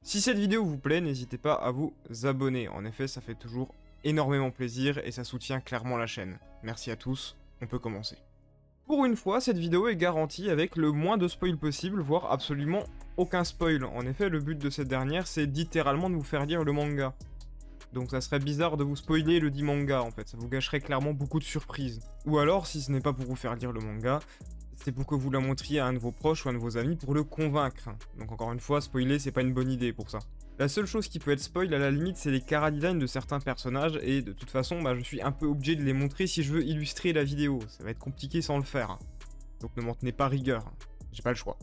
Si cette vidéo vous plaît, n'hésitez pas à vous abonner. En effet, ça fait toujours énormément plaisir et ça soutient clairement la chaîne. Merci à tous, on peut commencer. Pour une fois, cette vidéo est garantie avec le moins de spoil possible, voire absolument aucun spoil. En effet, le but de cette dernière, c'est littéralement de vous faire lire le manga. Donc ça serait bizarre de vous spoiler le dit manga en fait, ça vous gâcherait clairement beaucoup de surprises. Ou alors, si ce n'est pas pour vous faire lire le manga, c'est pour que vous la montriez à un de vos proches ou à un de vos amis pour le convaincre. Donc encore une fois, spoiler c'est pas une bonne idée pour ça. La seule chose qui peut être spoil à la limite, c'est les chara-design de certains personnages, et de toute façon, je suis un peu obligé de les montrer si je veux illustrer la vidéo. Ça va être compliqué sans le faire. Donc ne m'en tenez pas rigueur, j'ai pas le choix.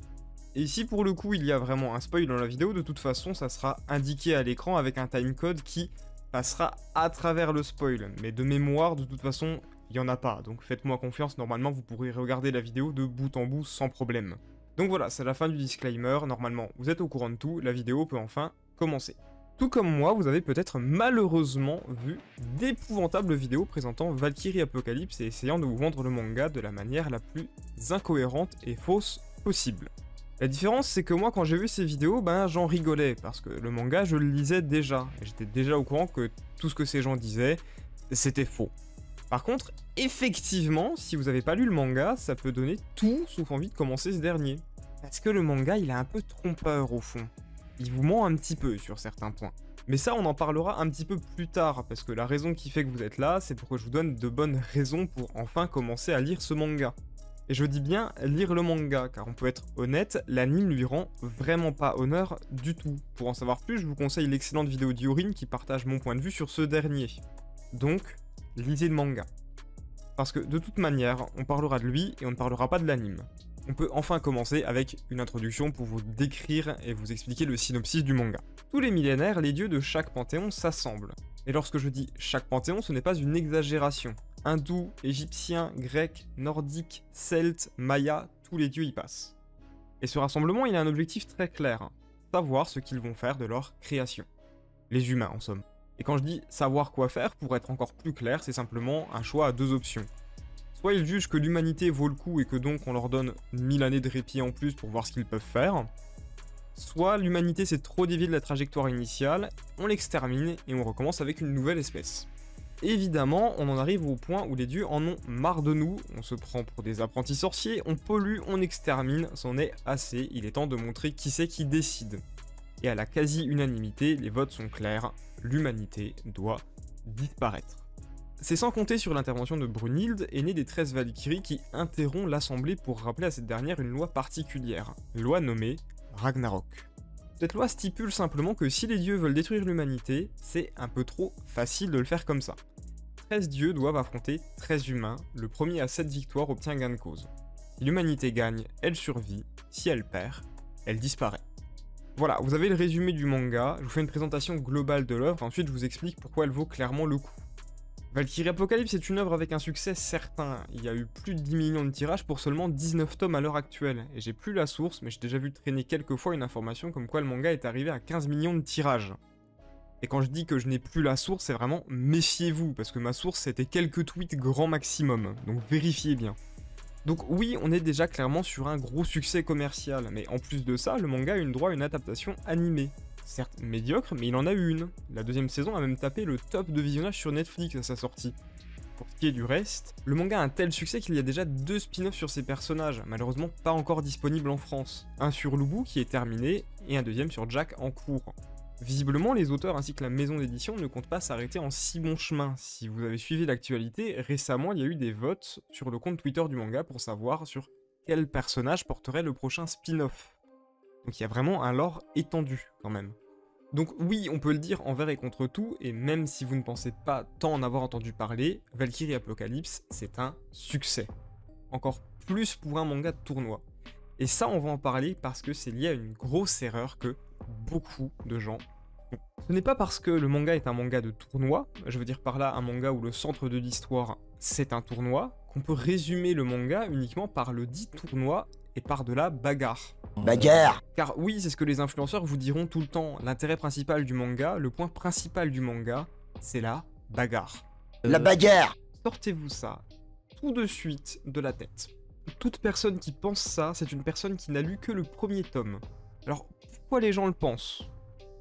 Et si pour le coup il y a vraiment un spoil dans la vidéo, de toute façon ça sera indiqué à l'écran avec un timecode qui passera à travers le spoil. Mais de mémoire, de toute façon, il n'y en a pas. Donc faites-moi confiance, normalement vous pourrez regarder la vidéo de bout en bout sans problème. Donc voilà, c'est la fin du disclaimer. Normalement vous êtes au courant de tout, la vidéo peut enfin commencer. Tout comme moi, vous avez peut-être malheureusement vu d'épouvantables vidéos présentant Valkyrie Apocalypse et essayant de vous vendre le manga de la manière la plus incohérente et fausse possible. La différence, c'est que moi, quand j'ai vu ces vidéos, j'en rigolais, parce que le manga, je le lisais déjà, et j'étais déjà au courant que tout ce que ces gens disaient, c'était faux. Par contre, effectivement, si vous n'avez pas lu le manga, ça peut donner tout sauf envie de commencer ce dernier. Parce que le manga, il est un peu trompeur au fond. Il vous ment un petit peu sur certains points. Mais ça, on en parlera un petit peu plus tard, parce que la raison qui fait que vous êtes là, c'est pour que je vous donne de bonnes raisons pour enfin commencer à lire ce manga. Et je dis bien lire le manga, car on peut être honnête, l'anime lui rend vraiment pas honneur du tout. Pour en savoir plus, je vous conseille l'excellente vidéo d'Yorin qui partage mon point de vue sur ce dernier. Donc, lisez le manga. Parce que de toute manière, on parlera de lui et on ne parlera pas de l'anime. On peut enfin commencer avec une introduction pour vous décrire et vous expliquer le synopsis du manga. Tous les millénaires, les dieux de chaque panthéon s'assemblent. Et lorsque je dis chaque panthéon, ce n'est pas une exagération. Hindou, égyptien, grec, nordique, celte, maya, tous les dieux y passent. Et ce rassemblement, il a un objectif très clair, savoir ce qu'ils vont faire de leur création. Les humains, en somme. Et quand je dis savoir quoi faire, pour être encore plus clair, c'est simplement un choix à deux options. Soit ils jugent que l'humanité vaut le coup et que donc on leur donne 1000 années de répit en plus pour voir ce qu'ils peuvent faire. Soit l'humanité s'est trop déviée de la trajectoire initiale, on l'extermine et on recommence avec une nouvelle espèce. Évidemment, on en arrive au point où les dieux en ont marre de nous, on se prend pour des apprentis sorciers, on pollue, on extermine, c'en est assez, il est temps de montrer qui c'est qui décide. Et à la quasi-unanimité, les votes sont clairs, l'humanité doit disparaître. C'est sans compter sur l'intervention de Brunhilde, aînée des 13 Valkyries, qui interrompt l'assemblée pour rappeler à cette dernière une loi particulière, loi nommée Ragnarok. Cette loi stipule simplement que si les dieux veulent détruire l'humanité, c'est un peu trop facile de le faire comme ça. 13 dieux doivent affronter 13 humains, le premier à 7 victoires obtient gain de cause. Si l'humanité gagne, elle survit, si elle perd, elle disparaît. Voilà, vous avez le résumé du manga, je vous fais une présentation globale de l'œuvre, ensuite je vous explique pourquoi elle vaut clairement le coup. Valkyrie Apocalypse est une œuvre avec un succès certain, il y a eu plus de 10 millions de tirages pour seulement 19 tomes à l'heure actuelle, et j'ai plus la source, mais j'ai déjà vu traîner quelques fois une information comme quoi le manga est arrivé à 15 millions de tirages. Et quand je dis que je n'ai plus la source, c'est vraiment méfiez-vous, parce que ma source c'était quelques tweets grand maximum, donc vérifiez bien. Donc oui, on est déjà clairement sur un gros succès commercial, mais en plus de ça, le manga a eu droit à une adaptation animée. Certes médiocre, mais il en a eu une. La deuxième saison a même tapé le top de visionnage sur Netflix à sa sortie. Pour ce qui est du reste, le manga a un tel succès qu'il y a déjà 2 spin-offs sur ses personnages, malheureusement pas encore disponibles en France. Un sur Lubu qui est terminé, et un deuxième sur Jack en cours. Visiblement, les auteurs ainsi que la maison d'édition ne comptent pas s'arrêter en si bon chemin. Si vous avez suivi l'actualité, récemment il y a eu des votes sur le compte Twitter du manga pour savoir sur quel personnage porterait le prochain spin-off. Donc il y a vraiment un lore étendu quand même. Donc oui, on peut le dire envers et contre tout, et même si vous ne pensez pas tant en avoir entendu parler, Valkyrie Apocalypse, c'est un succès. Encore plus pour un manga de tournoi. Et ça, on va en parler parce que c'est lié à une grosse erreur que beaucoup de gens font. Ce n'est pas parce que le manga est un manga de tournoi, je veux dire par là un manga où le centre de l'histoire c'est un tournoi, qu'on peut résumer le manga uniquement par le dit tournoi et par de la bagarre. Bagarre! Car oui, c'est ce que les influenceurs vous diront tout le temps, l'intérêt principal du manga, le point principal du manga, c'est la bagarre. La bagarre! Sortez-vous ça tout de suite de la tête. Toute personne qui pense ça, c'est une personne qui n'a lu que le premier tome. Alors, pourquoi les gens le pensent?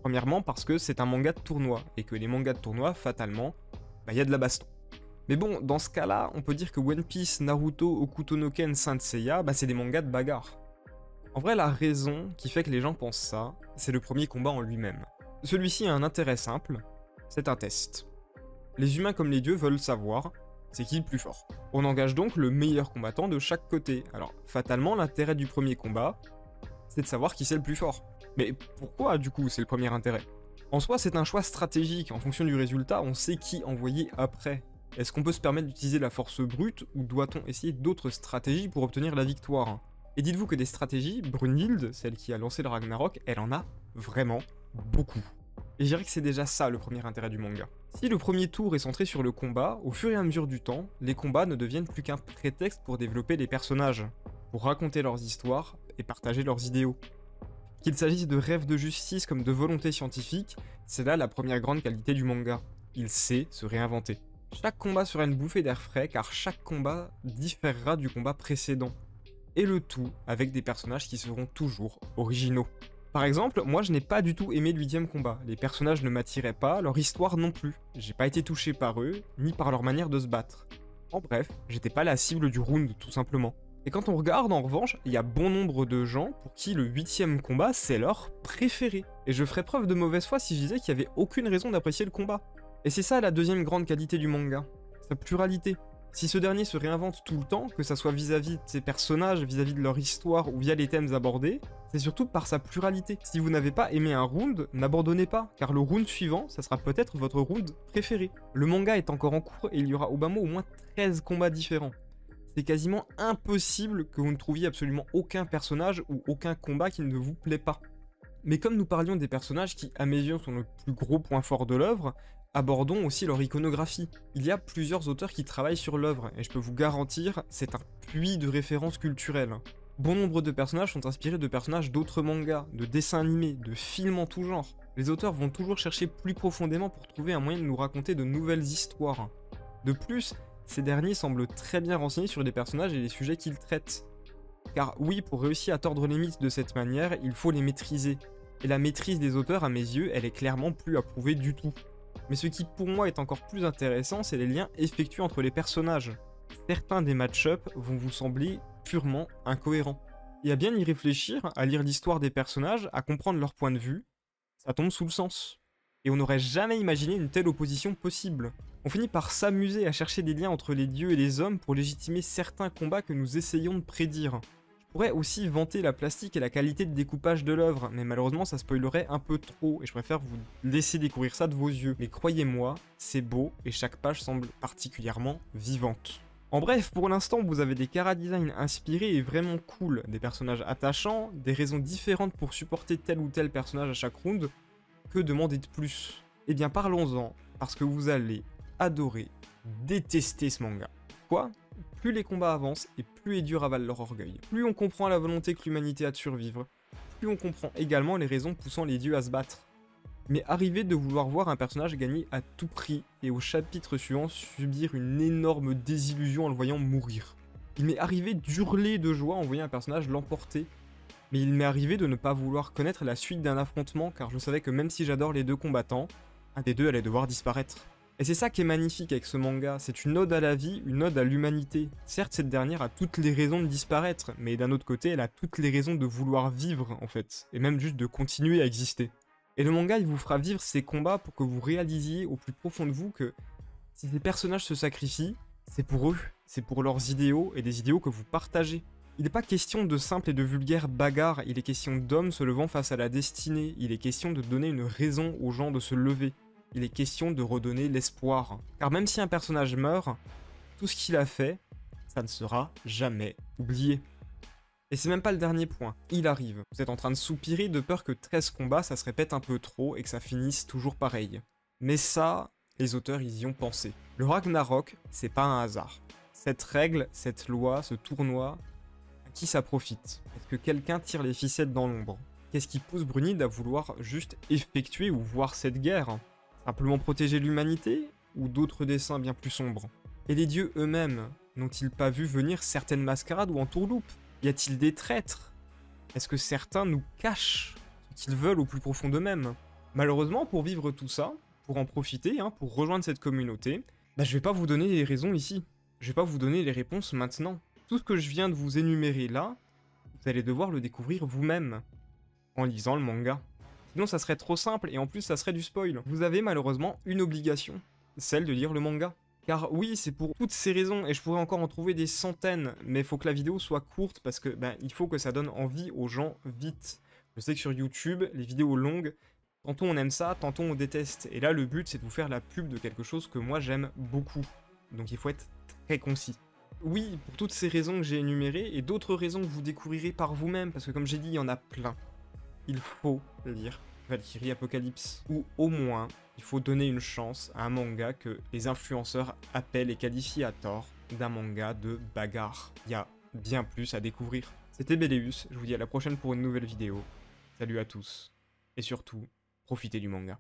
Premièrement parce que c'est un manga de tournoi, et que les mangas de tournoi, fatalement, y a de la baston. Mais bon, dans ce cas-là, on peut dire que One Piece, Naruto, Hokuto no Ken, Saint Seiya, c'est des mangas de bagarre. En vrai, la raison qui fait que les gens pensent ça, c'est le premier combat en lui-même. Celui-ci a un intérêt simple, c'est un test. Les humains comme les dieux veulent savoir, c'est qui le plus fort. On engage donc le meilleur combattant de chaque côté. Alors, fatalement, l'intérêt du premier combat, c'est de savoir qui c'est le plus fort. Mais pourquoi, du coup, c'est le premier intérêt? En soi, c'est un choix stratégique. En fonction du résultat, on sait qui envoyer après. Est-ce qu'on peut se permettre d'utiliser la force brute, ou doit-on essayer d'autres stratégies pour obtenir la victoire? Et dites-vous que des stratégies, Brunhilde, celle qui a lancé le Ragnarok, elle en a vraiment beaucoup. Et je dirais que c'est déjà ça le premier intérêt du manga. Si le premier tour est centré sur le combat, au fur et à mesure du temps, les combats ne deviennent plus qu'un prétexte pour développer les personnages, pour raconter leurs histoires et partager leurs idéaux. Qu'il s'agisse de rêves de justice comme de volonté scientifique, c'est là la première grande qualité du manga. Il sait se réinventer. Chaque combat sera une bouffée d'air frais car chaque combat différera du combat précédent. Et le tout avec des personnages qui seront toujours originaux. Par exemple, moi je n'ai pas du tout aimé le 8ème combat, les personnages ne m'attiraient pas, leur histoire non plus, j'ai pas été touché par eux, ni par leur manière de se battre. En bref, j'étais pas la cible du round tout simplement. Et quand on regarde en revanche, il y a bon nombre de gens pour qui le 8ème combat c'est leur préféré. Et je ferais preuve de mauvaise foi si je disais qu'il y avait aucune raison d'apprécier le combat. Et c'est ça la deuxième grande qualité du manga, sa pluralité. Si ce dernier se réinvente tout le temps, que ça soit vis-à-vis de ses personnages, vis-à-vis de leur histoire ou via les thèmes abordés, c'est surtout par sa pluralité. Si vous n'avez pas aimé un round, n'abandonnez pas, car le round suivant, ça sera peut-être votre round préféré. Le manga est encore en cours et il y aura au bas mot au moins 13 combats différents. C'est quasiment impossible que vous ne trouviez absolument aucun personnage ou aucun combat qui ne vous plaît pas. Mais comme nous parlions des personnages qui, à mes yeux, sont le plus gros point fort de l'œuvre, abordons aussi leur iconographie. Il y a plusieurs auteurs qui travaillent sur l'œuvre, et je peux vous garantir, c'est un puits de références culturelles. Bon nombre de personnages sont inspirés de personnages d'autres mangas, de dessins animés, de films en tout genre. Les auteurs vont toujours chercher plus profondément pour trouver un moyen de nous raconter de nouvelles histoires. De plus, ces derniers semblent très bien renseignés sur les personnages et les sujets qu'ils traitent. Car oui, pour réussir à tordre les mythes de cette manière, il faut les maîtriser. Et la maîtrise des auteurs, à mes yeux, elle est clairement plus approuvée du tout. Mais ce qui pour moi est encore plus intéressant, c'est les liens effectués entre les personnages. Certains des match-up vont vous sembler purement incohérents. Et à bien y réfléchir, à lire l'histoire des personnages, à comprendre leur point de vue, ça tombe sous le sens. Et on n'aurait jamais imaginé une telle opposition possible. On finit par s'amuser à chercher des liens entre les dieux et les hommes pour légitimer certains combats que nous essayons de prédire. Je pourrais aussi vanter la plastique et la qualité de découpage de l'œuvre, mais malheureusement ça spoilerait un peu trop, et je préfère vous laisser découvrir ça de vos yeux. Mais croyez-moi, c'est beau, et chaque page semble particulièrement vivante. En bref, pour l'instant, vous avez des chara-design inspirés et vraiment cool, des personnages attachants, des raisons différentes pour supporter tel ou tel personnage à chaque round. Que demander de plus? Eh bien parlons-en, parce que vous allez adorer, détester ce manga. Quoi? Plus les combats avancent et plus les dieux ravalent leur orgueil. Plus on comprend la volonté que l'humanité a de survivre, plus on comprend également les raisons poussant les dieux à se battre. Mais arriver de vouloir voir un personnage gagner à tout prix et au chapitre suivant subir une énorme désillusion en le voyant mourir. Il m'est arrivé d'hurler de joie en voyant un personnage l'emporter, mais il m'est arrivé de ne pas vouloir connaître la suite d'un affrontement car je savais que même si j'adore les deux combattants, un des deux allait devoir disparaître. Et c'est ça qui est magnifique avec ce manga, c'est une ode à la vie, une ode à l'humanité. Certes, cette dernière a toutes les raisons de disparaître, mais d'un autre côté, elle a toutes les raisons de vouloir vivre, en fait, et même juste de continuer à exister. Et le manga, il vous fera vivre ces combats pour que vous réalisiez au plus profond de vous que si ces personnages se sacrifient, c'est pour eux, c'est pour leurs idéaux, et des idéaux que vous partagez. Il n'est pas question de simple et de vulgaire bagarre, il est question d'hommes se levant face à la destinée, il est question de donner une raison aux gens de se lever. Il est question de redonner l'espoir. Car même si un personnage meurt, tout ce qu'il a fait, ça ne sera jamais oublié. Et c'est même pas le dernier point, il arrive. Vous êtes en train de soupirer de peur que 13 combats, ça se répète un peu trop et que ça finisse toujours pareil. Mais ça, les auteurs ils y ont pensé. Le Ragnarok, c'est pas un hasard. Cette règle, cette loi, ce tournoi, à qui ça profite? Est-ce que quelqu'un tire les ficelles dans l'ombre? Qu'est-ce qui pousse Brunhilde à vouloir juste effectuer ou voir cette guerre? Simplement protéger l'humanité, ou d'autres desseins bien plus sombres? Et les dieux eux-mêmes, n'ont-ils pas vu venir certaines mascarades ou entourloupes? Y a-t-il des traîtres? Est-ce que certains nous cachent ce qu'ils veulent au plus profond d'eux-mêmes? Malheureusement, pour vivre tout ça, pour en profiter, hein, pour rejoindre cette communauté, bah, je vais pas vous donner les raisons ici. Je vais pas vous donner les réponses maintenant. Tout ce que je viens de vous énumérer là, vous allez devoir le découvrir vous-même, en lisant le manga. Sinon ça serait trop simple et en plus ça serait du spoil. Vous avez malheureusement une obligation, celle de lire le manga. Car oui, c'est pour toutes ces raisons, et je pourrais encore en trouver des centaines, mais il faut que la vidéo soit courte parce que il faut que ça donne envie aux gens vite. Je sais que sur YouTube, les vidéos longues, tantôt on aime ça, tantôt on déteste. Et là, le but, c'est de vous faire la pub de quelque chose que moi j'aime beaucoup. Donc il faut être très concis. Oui, pour toutes ces raisons que j'ai énumérées, et d'autres raisons que vous découvrirez par vous-même, parce que comme j'ai dit, il y en a plein. Il faut lire Valkyrie Apocalypse. Ou au moins, il faut donner une chance à un manga que les influenceurs appellent et qualifient à tort d'un manga de bagarre. Il y a bien plus à découvrir. C'était Béléus, je vous dis à la prochaine pour une nouvelle vidéo. Salut à tous, et surtout, profitez du manga.